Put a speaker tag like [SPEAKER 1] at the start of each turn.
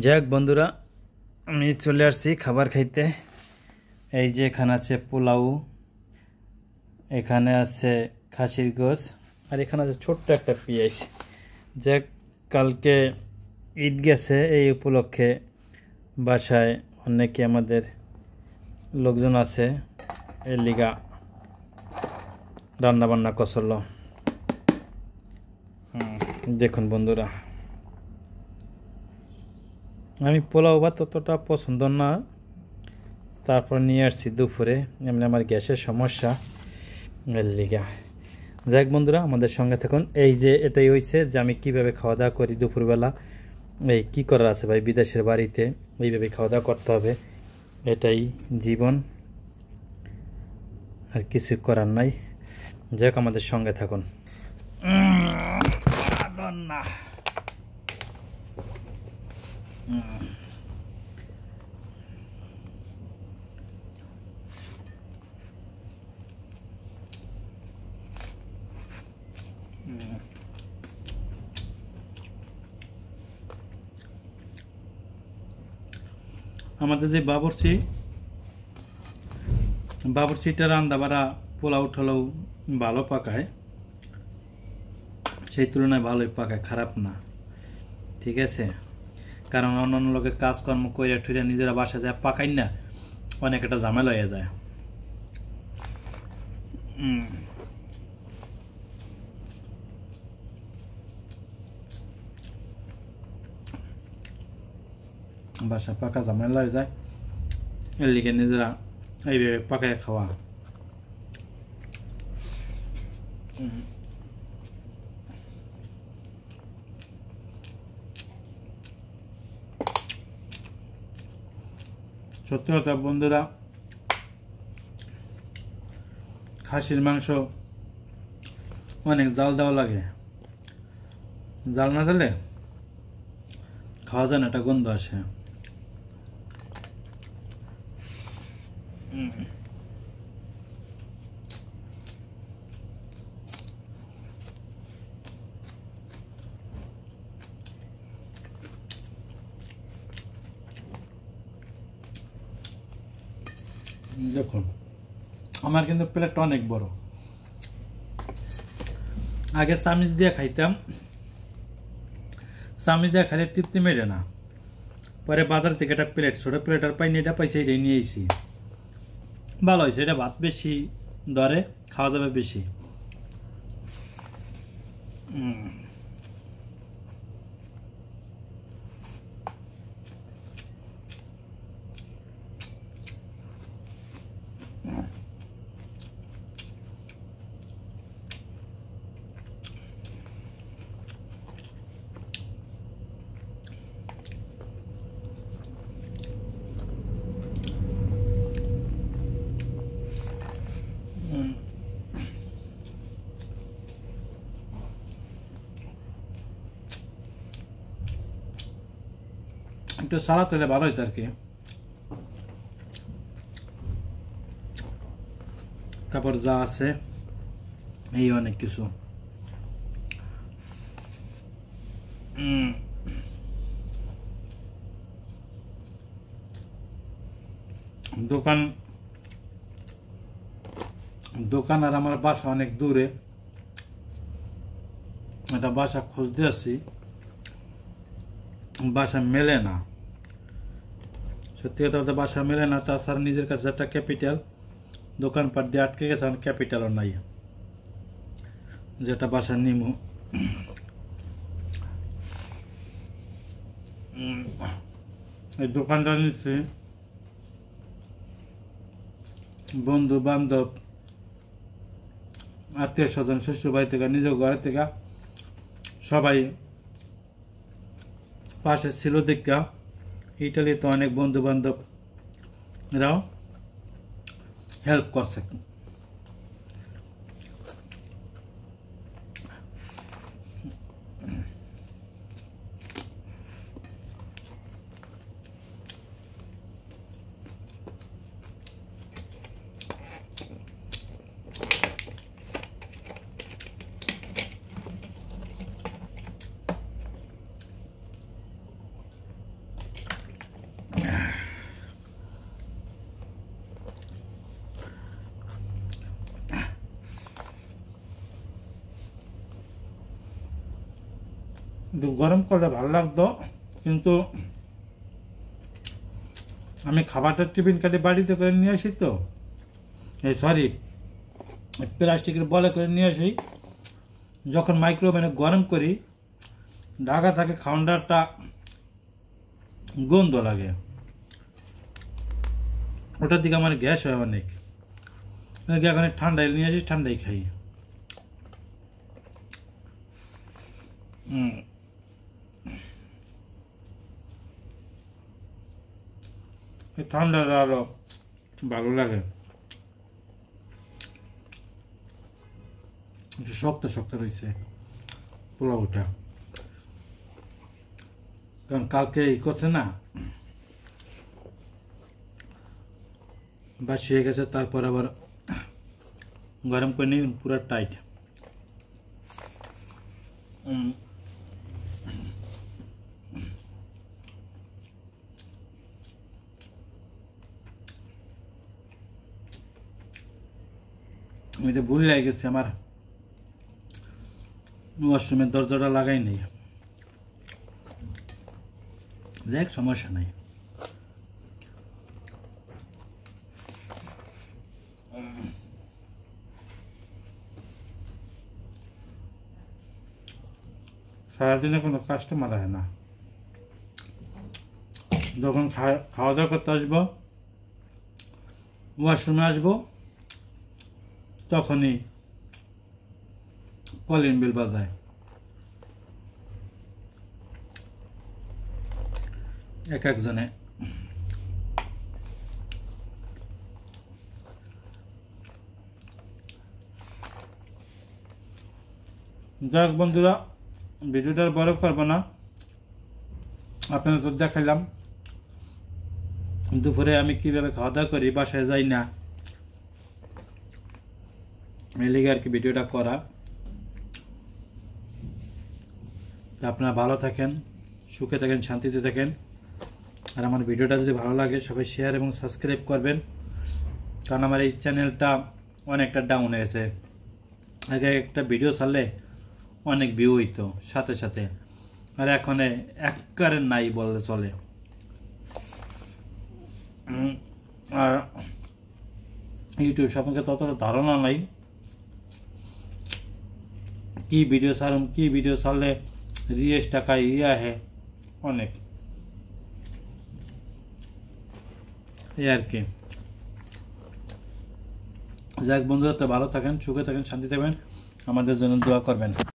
[SPEAKER 1] যাক বন্ধুরা, আমি চলে আসছি খাবার খাইতে। এই যে এখানে আছে পোলাও, এখানে আছে খাসির গোশ, আর এখানে আছে ছোট্ট একটা পেঁয়াজ। যাক, কালকে ঈদ গেছে, এই উপলক্ষে বাসায় অনেকে আমাদের লোকজন আছে, এর লিগা রান্না বান্না করছিল। দেখুন বন্ধুরা, আমি পোলাও ভাত ততটা পছন্দ না, তারপর নিয়ে আসছি দুপুরে, এমনি আমার গ্যাসের সমস্যা, এর লিগা। যাক বন্ধুরা, আমাদের সঙ্গে থাকুন। এই যে এটাই হয়েছে যে আমি কিভাবে খাওয়া দাওয়া করি দুপুরবেলা। এই কি করার আছে ভাই, বিদেশের বাড়িতে এইভাবে খাওয়া দাওয়া করতে হবে, এটাই জীবন, আর কিছু করার নাই। যাক, আমাদের সঙ্গে থাকুন। না আমাদের যে বাবুর্চিটা রান্না বাড়া পোলাও টোলাও ভালো পাকায়, সেই তুলনায় ভালোই পাকায়, খারাপ না, ঠিক আছে। কারণ অন্যান্য লোকের কাজকর্ম করে ঠুরে নিজেরা বাসা যায় পাকাই না, অনেক একটা ঝামেলা হয়ে যায়। বাসা পাকা ঝামেলা হয়ে যায়, এর লিগে নিজেরা এইভাবে পাকায় খাওয়া। সত্যি কথা বন্ধুরা, খাসির মাংস অনেক জাল দেওয়া লাগে, জাল না দিলে খাওয়া যায় না, একটা গন্ধ আসে। দেখুন, আমার কিন্তু প্লেটটা অনেক বড়। আগে চামিচ দিয়ে খাইতাম, চামিচ দিয়ে খাইলে তৃপ্তি মেরে না, পরে বাজার থেকে একটা প্লেট, ছোট প্লেট আর পাইনি, এটা পাইছে, এটাই নিয়ে এসেছি। ভালো হয়েছে, এটা ভাত বেশি ধরে, খাওয়া যাবে বেশি। একটু সালাদ হলে ভালো হইতো আর কি। তারপর যা আছে এই অনেক কিছু। দোকান আর আমার বাসা অনেক দূরে, একটা বাসা খুঁজতে আছি, বাসা মেলে না, সত্যি কথা বলতে বাসা মেলে না। তাছাড়া নিজের কাছে একটা ক্যাপিটাল, দোকানপাট দিয়ে আটকে গেছে, আমার ক্যাপিটালও নাই যেটা বাসা নিমু। এই দোকানটা নিচ্ছি বন্ধু বান্ধব, আত্মীয় স্বজন, শ্বশুর বাড়ি থেকে, নিজের ঘরের থেকে সবাই পাশে ছিল দেখা। ইটালিতে অনেক বন্ধু বান্ধবরাও হেল্প করছে। একটু গরম করলে ভালো লাগতো, কিন্তু আমি খাবারটা টিফিন কাটে বাড়িতে করে নিয়ে আসি তো, এই সরি প্লাস্টিকের বলে করে নিয়ে আসি। যখন মাইক্রোওভেনে গরম করি ঢাকা থাকে, খাওয়ানটা গন্ধ লাগে, ওটার দিকে আমার গ্যাস হয় অনেক। এখন ঠান্ডায় নিয়ে আসি, ঠান্ডাই খাই। ঠান্ডাটা আরো ভালো লাগে, একটু শক্ত শক্ত রয়েছে পোলাওটা, কারণ কালকে ই করছে না, বাসি হয়ে গেছে, তারপর আবার গরম করে নিই, পুরো টাইট। আমি তো ভুল লেগে গেছি, আমার ওয়াশরুমের দরজাটা লাগাই নেই, দেখ সমস্যা নাই। সারাদিনে কোনো কাস্টমার আসে না, যখন খাওয়া দাওয়া করতে আসবো, ওয়াশরুমে আসবো, তখনই কলিং বেল বাজায়। এক একজনে যাক বন্ধুরা, ভিডিওটা বড় করবো না, আপনাদের তো দেখাইলাম দুপুরে আমি কিভাবে খাওয়া দাওয়া করি, বাসায় যাই না, এই লিগে আর কি ভিডিওটা করা। আপনারা ভালো থাকেন, সুখে থাকেন, শান্তিতে থাকেন। আর আমার ভিডিওটা যদি ভালো লাগে সবাই শেয়ার এবং সাবস্ক্রাইব করবেন, কারণ আমার এই চ্যানেলটা অনেকটা ডাউন হয়েছে। আগে একটা ভিডিও ছাড়লে অনেক ভিউ হইতো সাথে সাথে, আর এখন একবারে নাই বললে চলে। আর ইউটিউব সম্পর্কে ততটা ধারণা নাই, কি ভিডিও ছাড়ুন, কি ভিডিও ছাড়লে রিয়েস টাকা আহে অনেক, এই আর কি। যাক বন্ধুরা, তো ভালো থাকেন, সুখে থাকেন, শান্তি থাকবেন, আমাদের জন্য দোয়া করবেন।